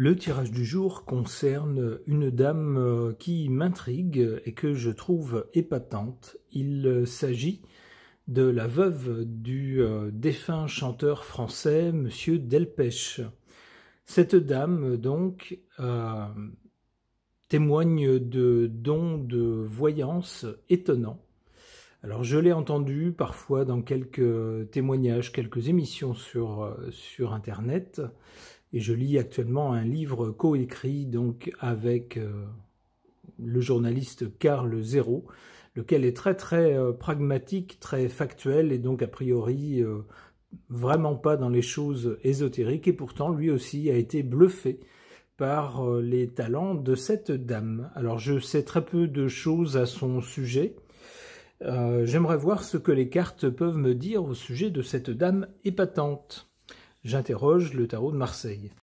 Le tirage du jour concerne une dame qui m'intrigue et que je trouve épatante. Il s'agit de la veuve du défunt chanteur français, Monsieur Delpech. Cette dame, donc, témoigne de dons de voyance étonnants. Alors, je l'ai entendu parfois dans quelques témoignages, quelques émissions sur Internet. Et je lis actuellement un livre coécrit donc avec le journaliste Karl Zéro, lequel est très pragmatique, très factuel et donc a priori vraiment pas dans les choses ésotériques. Et pourtant lui aussi a été bluffé par les talents de cette dame. Alors je sais très peu de choses à son sujet. J'aimerais voir ce que les cartes peuvent me dire au sujet de cette dame épatante. J'interroge le tarot de Marseille.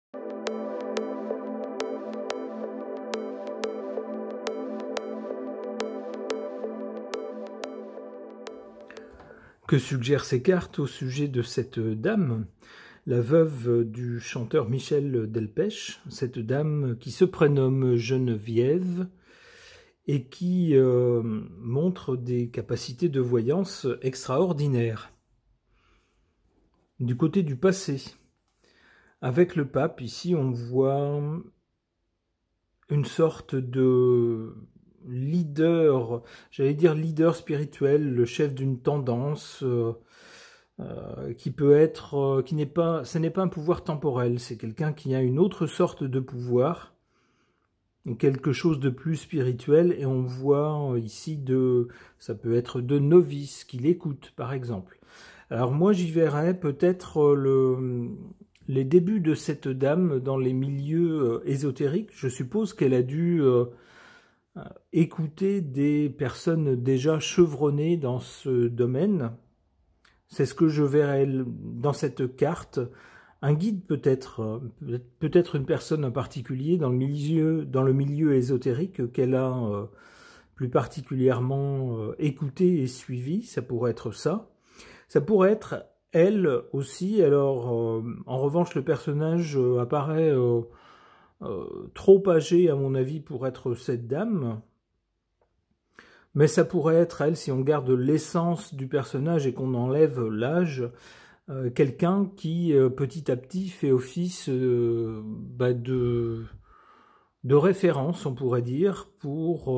Que suggèrent ces cartes au sujet de cette dame, la veuve du chanteur Michel Delpech, cette dame qui se prénomme Geneviève et qui montre des capacités de voyance extraordinaires. Du côté du passé, avec le pape, ici on voit une sorte de leader, j'allais dire leader spirituel, le chef d'une tendance qui peut être, ce n'est pas un pouvoir temporel, c'est quelqu'un qui a une autre sorte de pouvoir, quelque chose de plus spirituel, et on voit ici ça peut être de novices qui l'écoutent par exemple. Alors moi j'y verrais peut-être les débuts de cette dame dans les milieux ésotériques. Je suppose qu'elle a dû écouter des personnes déjà chevronnées dans ce domaine. C'est ce que je verrais dans cette carte. Un guide peut-être une personne en particulier dans le milieu ésotérique qu'elle a plus particulièrement écouté et suivi. Ça pourrait être ça. Ça pourrait être elle aussi. Alors, en revanche, le personnage apparaît trop âgé, à mon avis, pour être cette dame. Mais ça pourrait être elle, si on garde l'essence du personnage et qu'on enlève l'âge, quelqu'un qui, petit à petit, fait office de référence, on pourrait dire, pour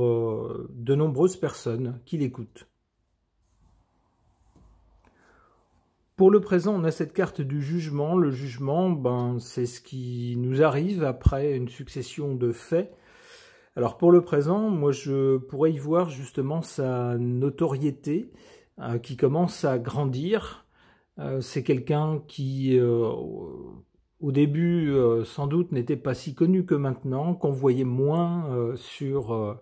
de nombreuses personnes qui l'écoutent. Pour le présent, on a cette carte du jugement. Le jugement, c'est ce qui nous arrive après une succession de faits. Alors pour le présent, moi je pourrais y voir justement sa notoriété qui commence à grandir. C'est quelqu'un qui, au début, sans doute, n'était pas si connu que maintenant, qu'on voyait moins sur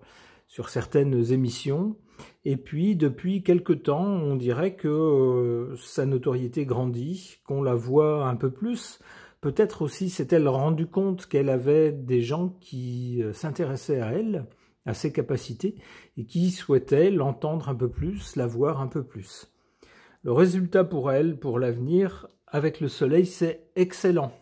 certaines émissions. Et puis, depuis quelque temps, on dirait que sa notoriété grandit, qu'on la voit un peu plus. Peut-être aussi s'est-elle rendu compte qu'elle avait des gens qui s'intéressaient à elle, à ses capacités, et qui souhaitaient l'entendre un peu plus, la voir un peu plus. Le résultat pour elle, pour l'avenir, avec le soleil, c'est excellent.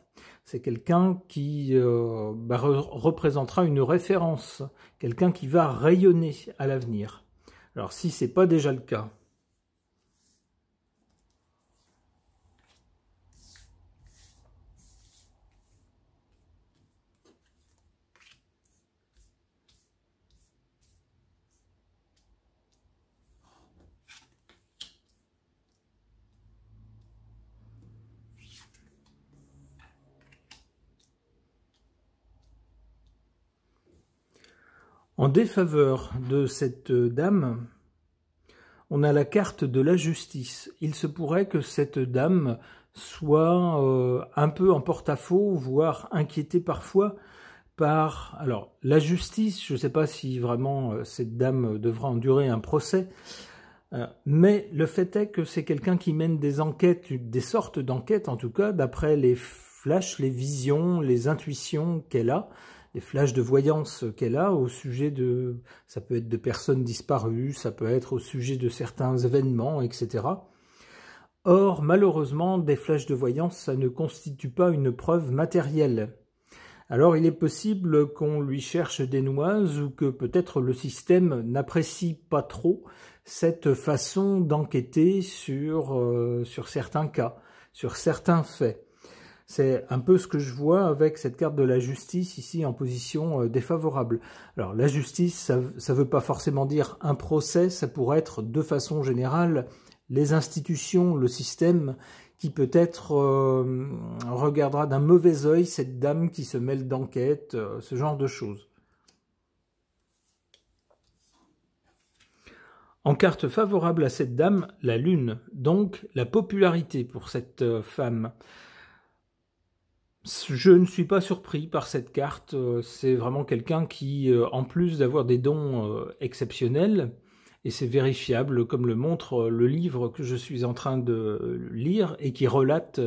C'est quelqu'un qui représentera une référence, quelqu'un qui va rayonner à l'avenir. Alors si ce n'est pas déjà le cas. En défaveur de cette dame, on a la carte de la justice. Il se pourrait que cette dame soit un peu en porte-à-faux, voire inquiétée parfois par... Alors, la justice, je ne sais pas si vraiment cette dame devra endurer un procès, mais le fait est que c'est quelqu'un qui mène des enquêtes, des sortes d'enquêtes en tout cas, d'après les flashs, les visions, les intuitions qu'elle a, les flashs de voyance qu'elle a au sujet de... Ça peut être de personnes disparues, ça peut être au sujet de certains événements, etc. Or, malheureusement, des flashs de voyance, ça ne constitue pas une preuve matérielle. alors il est possible qu'on lui cherche des noises ou que peut-être le système n'apprécie pas trop cette façon d'enquêter sur certains cas, sur certains faits. C'est un peu ce que je vois avec cette carte de la justice ici en position défavorable. Alors la justice, ça ne veut pas forcément dire un procès, ça pourrait être de façon générale les institutions, le système qui peut-être regardera d'un mauvais œil cette dame qui se mêle d'enquête, ce genre de choses. En carte favorable à cette dame, la lune, donc la popularité pour cette femme. Je ne suis pas surpris par cette carte, c'est vraiment quelqu'un qui, en plus d'avoir des dons exceptionnels, et c'est vérifiable comme le montre le livre que je suis en train de lire et qui relate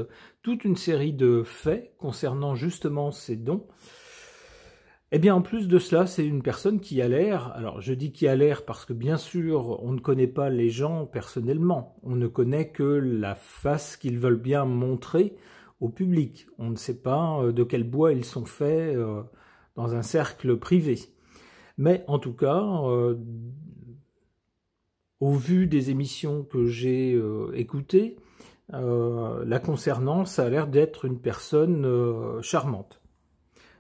toute une série de faits concernant justement ces dons. Eh bien, en plus de cela, c'est une personne qui a l'air, alors je dis qui a l'air parce que bien sûr, on ne connaît pas les gens personnellement, on ne connaît que la face qu'ils veulent bien montrer au public. On ne sait pas de quel bois ils sont faits dans un cercle privé. Mais en tout cas, au vu des émissions que j'ai écoutées, la concernant, ça a l'air d'être une personne charmante.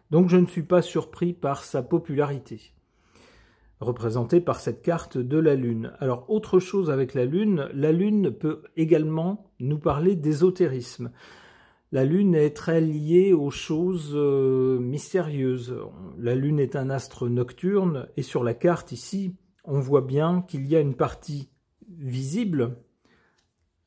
Donc je ne suis pas surpris par sa popularité, représentée par cette carte de la Lune. Alors autre chose avec la Lune peut également nous parler d'ésotérisme. La Lune est très liée aux choses mystérieuses. La Lune est un astre nocturne et sur la carte ici, on voit bien qu'il y a une partie visible,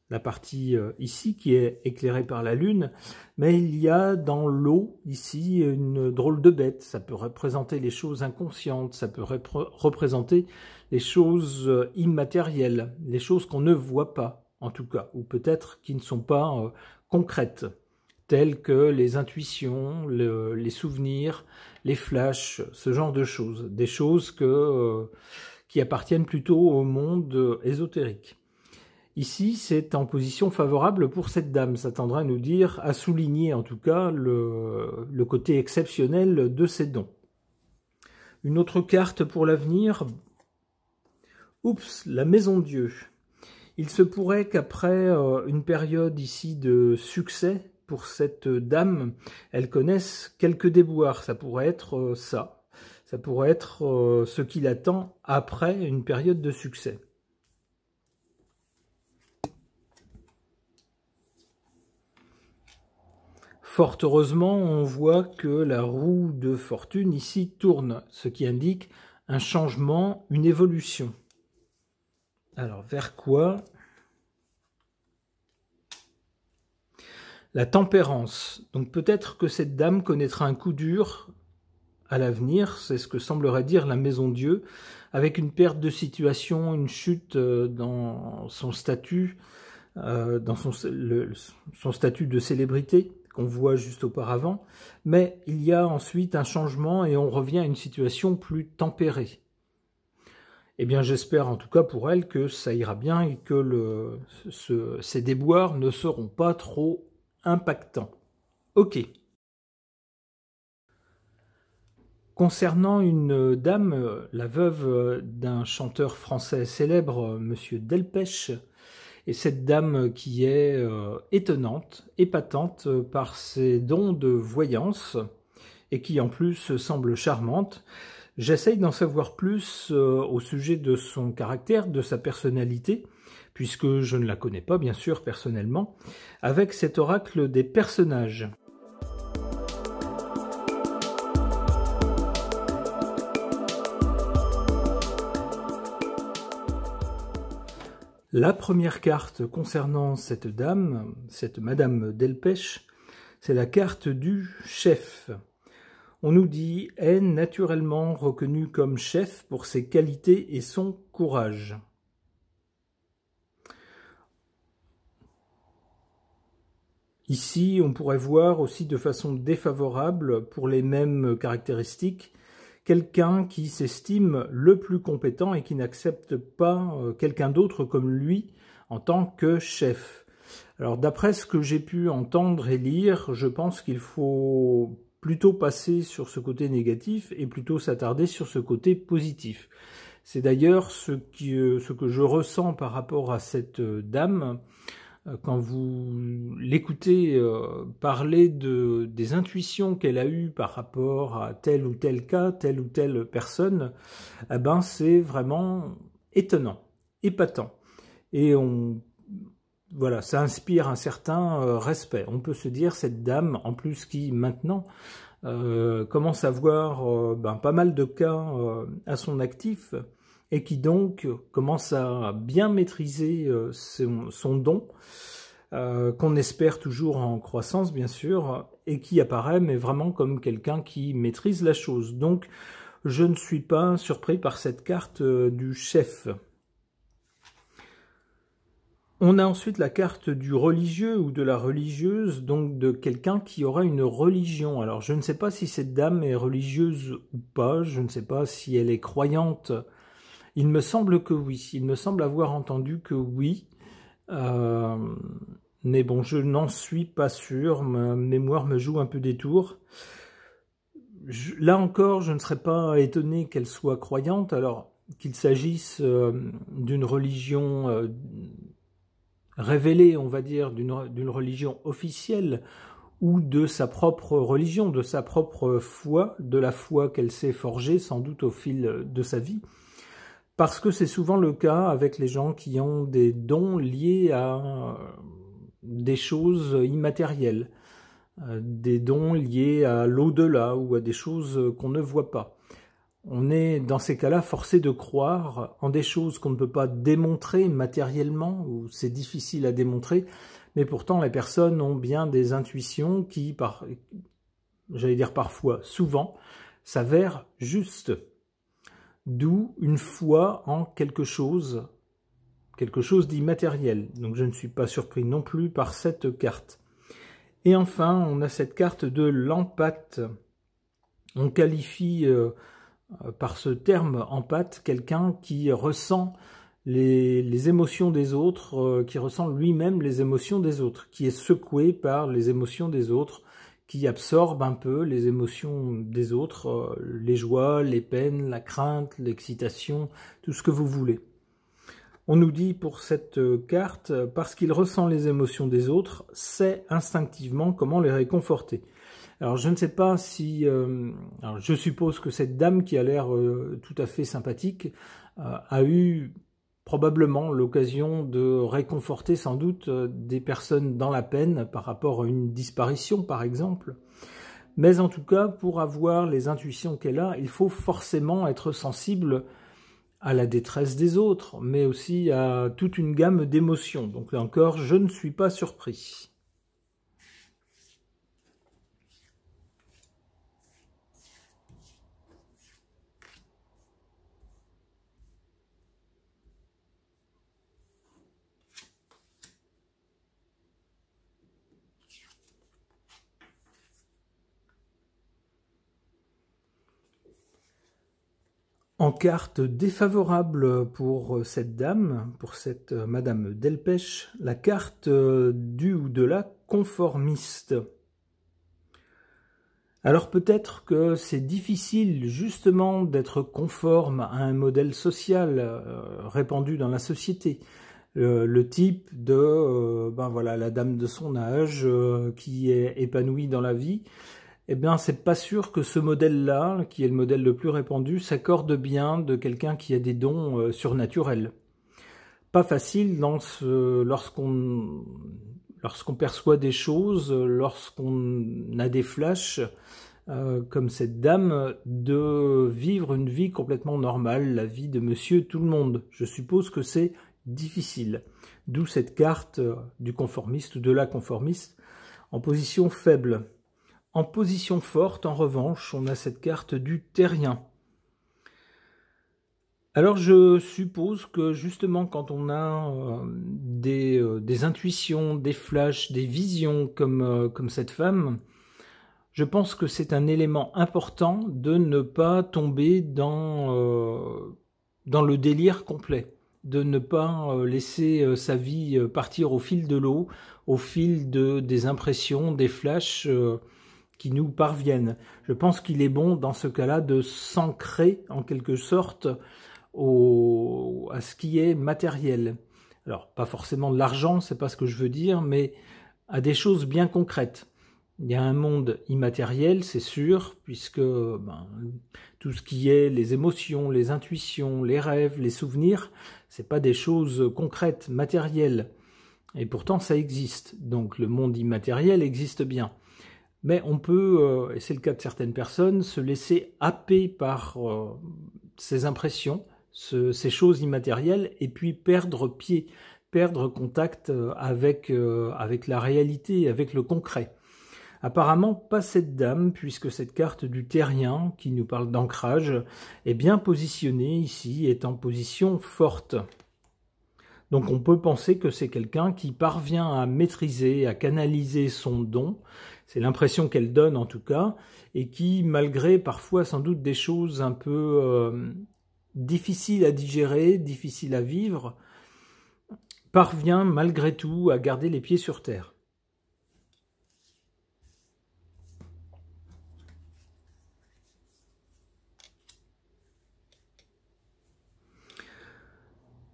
la partie ici qui est éclairée par la Lune, mais il y a dans l'eau ici une drôle de bête. Ça peut représenter les choses inconscientes, ça peut représenter les choses immatérielles, les choses qu'on ne voit pas en tout cas, ou peut-être qui ne sont pas concrètes, telles que les intuitions, les souvenirs, les flashs, ce genre de choses, des choses qui appartiennent plutôt au monde ésotérique. Ici, c'est en position favorable pour cette dame. Ça tendra à nous dire, à souligner en tout cas le côté exceptionnel de ces dons. Une autre carte pour l'avenir. Oups, la Maison Dieu. Il se pourrait qu'après une période ici de succès pour cette dame, elle connaisse quelques déboires. Ça pourrait être ça. Ça pourrait être ce qui l'attend après une période de succès. Fort heureusement, on voit que la roue de fortune ici tourne, ce qui indique un changement, une évolution. Alors, vers quoi? La tempérance. Donc peut-être que cette dame connaîtra un coup dur à l'avenir, c'est ce que semblerait dire la Maison Dieu, avec une perte de situation, une chute dans son statut, dans son statut de célébrité qu'on voit juste auparavant, mais il y a ensuite un changement et on revient à une situation plus tempérée. Eh bien, j'espère en tout cas pour elle que ça ira bien et que ces déboires ne seront pas trop impactants. Ok. Concernant une dame, la veuve d'un chanteur français célèbre, Monsieur Delpech, et cette dame qui est étonnante, épatante par ses dons de voyance et qui en plus semble charmante. J'essaye d'en savoir plus au sujet de son caractère, de sa personnalité, puisque je ne la connais pas bien sûr personnellement, avec cet oracle des personnages. La première carte concernant cette dame, cette Madame Delpech, c'est la carte du chef. On nous dit « est naturellement reconnu comme chef pour ses qualités et son courage ». Ici, on pourrait voir aussi de façon défavorable, pour les mêmes caractéristiques, quelqu'un qui s'estime le plus compétent et qui n'accepte pas quelqu'un d'autre comme lui en tant que chef. Alors d'après ce que j'ai pu entendre et lire, je pense qu'il faut plutôt passer sur ce côté négatif et plutôt s'attarder sur ce côté positif. C'est d'ailleurs ce que je ressens par rapport à cette dame. Quand vous l'écoutez parler des intuitions qu'elle a eues par rapport à tel ou tel cas, telle ou telle personne, eh ben c'est vraiment étonnant, épatant. Et voilà, ça inspire un certain respect. On peut se dire, cette dame, en plus qui maintenant commence à voir pas mal de cas à son actif, et qui donc commence à bien maîtriser son don, qu'on espère toujours en croissance bien sûr, et qui apparaît mais vraiment comme quelqu'un qui maîtrise la chose. Donc je ne suis pas surpris par cette carte du chef. On a ensuite la carte du religieux ou de la religieuse, donc de quelqu'un qui aura une religion. Alors je ne sais pas si cette dame est religieuse ou pas, je ne sais pas si elle est croyante. Il me semble que oui, il me semble avoir entendu que oui, mais bon, je n'en suis pas sûr, ma mémoire me joue un peu des tours. Là encore, je ne serais pas étonné qu'elle soit croyante, alors qu'il s'agisse d'une religion révélée, on va dire, d'une religion officielle, ou de sa propre religion, de sa propre foi, de la foi qu'elle s'est forgée sans doute au fil de sa vie, parce que c'est souvent le cas avec les gens qui ont des dons liés à des choses immatérielles, des dons liés à l'au-delà ou à des choses qu'on ne voit pas. On est dans ces cas-là forcé de croire en des choses qu'on ne peut pas démontrer matériellement, ou c'est difficile à démontrer, mais pourtant les personnes ont bien des intuitions qui, j'allais dire parfois, souvent, s'avèrent justes. D'où une foi en quelque chose d'immatériel. Donc je ne suis pas surpris non plus par cette carte. Et enfin, on a cette carte de l'empathe. On qualifie par ce terme empathe quelqu'un qui ressent les émotions des autres, qui ressent lui-même les émotions des autres, qui est secoué par les émotions des autres, qui absorbe un peu les émotions des autres, les joies, les peines, la crainte, l'excitation, tout ce que vous voulez. On nous dit pour cette carte, parce qu'il ressent les émotions des autres, sait instinctivement comment les réconforter. Alors je ne sais pas si... alors je suppose que cette dame qui a l'air tout à fait sympathique a eu probablement l'occasion de réconforter sans doute des personnes dans la peine par rapport à une disparition par exemple. Mais en tout cas, pour avoir les intuitions qu'elle a, il faut forcément être sensible à la détresse des autres, mais aussi à toute une gamme d'émotions. Donc là encore, je ne suis pas surpris. En carte défavorable pour cette dame, pour cette Madame Delpech, la carte du ou de la conformiste. Alors peut-être que c'est difficile justement d'être conforme à un modèle social répandu dans la société. Le type de voilà, la dame de son âge qui est épanouie dans la vie. Eh bien, c'est pas sûr que ce modèle-là, qui est le modèle le plus répandu, s'accorde bien de quelqu'un qui a des dons surnaturels. Pas facile lorsqu'on perçoit des choses, lorsqu'on a des flashs, comme cette dame, de vivre une vie complètement normale, la vie de monsieur tout le monde. Je suppose que c'est difficile. D'où cette carte du conformiste ou de la conformiste en position faible. En position forte, en revanche, on a cette carte du terrien. Alors je suppose que justement quand on a des intuitions, des flashs, des visions comme cette femme, je pense que c'est un élément important de ne pas tomber dans le délire complet, de ne pas laisser sa vie partir au fil de l'eau, au fil des impressions, des flashs, qui nous parviennent. Je pense qu'il est bon dans ce cas-là de s'ancrer en quelque sorte à ce qui est matériel. Alors, pas forcément de l'argent, c'est pas ce que je veux dire, mais à des choses bien concrètes. Il y a un monde immatériel, c'est sûr, puisque tout ce qui est les émotions, les intuitions, les rêves, les souvenirs, c'est pas des choses concrètes, matérielles. Et pourtant, ça existe. Donc, le monde immatériel existe bien. Mais on peut, et c'est le cas de certaines personnes, se laisser happer par ces impressions, ces choses immatérielles, et puis perdre pied, perdre contact avec la réalité, avec le concret. Apparemment, pas cette dame, puisque cette carte du terrien, qui nous parle d'ancrage, est bien positionnée ici, est en position forte. Donc on peut penser que c'est quelqu'un qui parvient à maîtriser, à canaliser son don, c'est l'impression qu'elle donne en tout cas, et qui, malgré parfois sans doute des choses un peu difficiles à digérer, difficiles à vivre, parvient malgré tout à garder les pieds sur terre.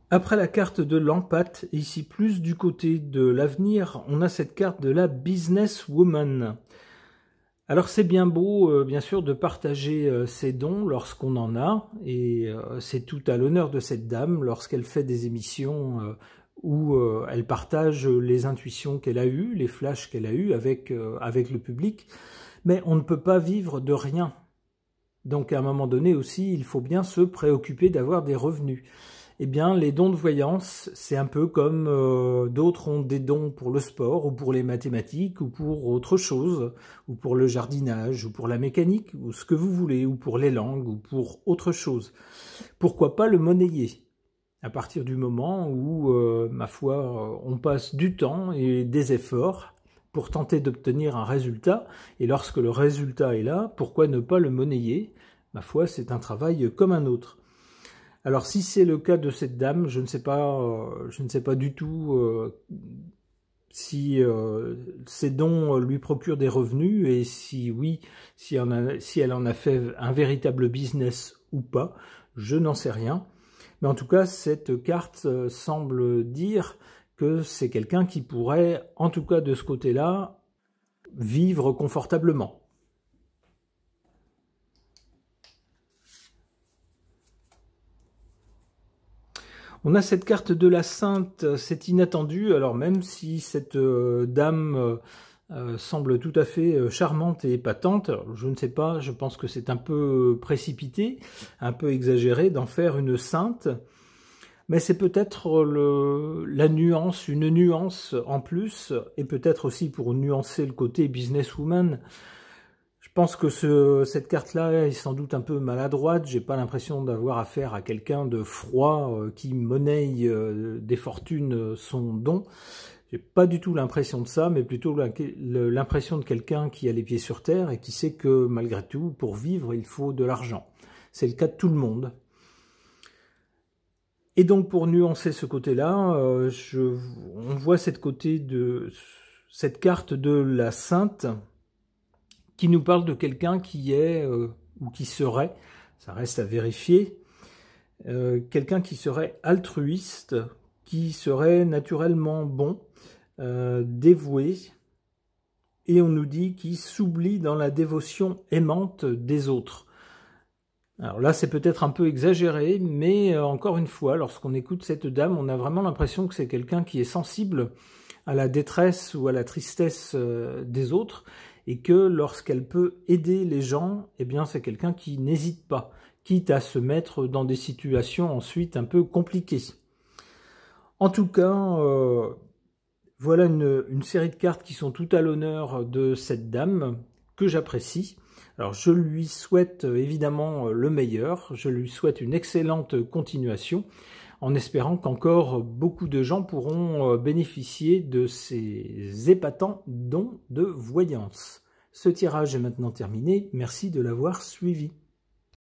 Après la carte de l'empathie, ici plus du côté de l'avenir, on a cette carte de la businesswoman. Alors c'est bien beau, bien sûr, de partager ses dons lorsqu'on en a, et c'est tout à l'honneur de cette dame lorsqu'elle fait des émissions où elle partage les intuitions qu'elle a eues, les flashs qu'elle a eus avec le public, mais on ne peut pas vivre de rien. Donc à un moment donné aussi, il faut bien se préoccuper d'avoir des revenus. Eh bien, les dons de voyance, c'est un peu comme d'autres ont des dons pour le sport, ou pour les mathématiques, ou pour autre chose, ou pour le jardinage, ou pour la mécanique, ou ce que vous voulez, ou pour les langues, ou pour autre chose. Pourquoi pas le monnayer? À partir du moment où, ma foi, on passe du temps et des efforts pour tenter d'obtenir un résultat, et lorsque le résultat est là, pourquoi ne pas le monnayer? Ma foi, c'est un travail comme un autre. Alors si c'est le cas de cette dame, je ne sais pas du tout si ces dons lui procurent des revenus, et si oui, si elle en a fait un véritable business ou pas, je n'en sais rien. Mais en tout cas, cette carte semble dire que c'est quelqu'un qui pourrait, en tout cas de ce côté-là, vivre confortablement. On a cette carte de la Sainte, c'est inattendu, alors même si cette dame semble tout à fait charmante et épatante, je ne sais pas, je pense que c'est un peu précipité, un peu exagéré d'en faire une sainte, mais c'est peut-être la nuance, une nuance en plus, et peut-être aussi pour nuancer le côté businesswoman. Je pense que cette carte-là est sans doute un peu maladroite. J'ai pas l'impression d'avoir affaire à quelqu'un de froid qui monnaie des fortunes son don. J'ai pas du tout l'impression de ça, mais plutôt l'impression de quelqu'un qui a les pieds sur terre et qui sait que malgré tout, pour vivre, il faut de l'argent. C'est le cas de tout le monde. Et donc pour nuancer ce côté-là, on voit cette carte de la Sainte, qui nous parle de quelqu'un qui est, ou qui serait, ça reste à vérifier, quelqu'un qui serait altruiste, qui serait naturellement bon, dévoué, et on nous dit qu'il s'oublie dans la dévotion aimante des autres. Alors là, c'est peut-être un peu exagéré, mais encore une fois, lorsqu'on écoute cette dame, on a vraiment l'impression que c'est quelqu'un qui est sensible à la détresse ou à la tristesse des autres, et que lorsqu'elle peut aider les gens, eh bien c'est quelqu'un qui n'hésite pas, quitte à se mettre dans des situations ensuite un peu compliquées. En tout cas, voilà une série de cartes qui sont tout à l'honneur de cette dame, que j'apprécie. Alors je lui souhaite évidemment le meilleur, je lui souhaite une excellente continuation, en espérant qu'encore beaucoup de gens pourront bénéficier de ces épatants dons de voyance. Ce tirage est maintenant terminé, merci de l'avoir suivi.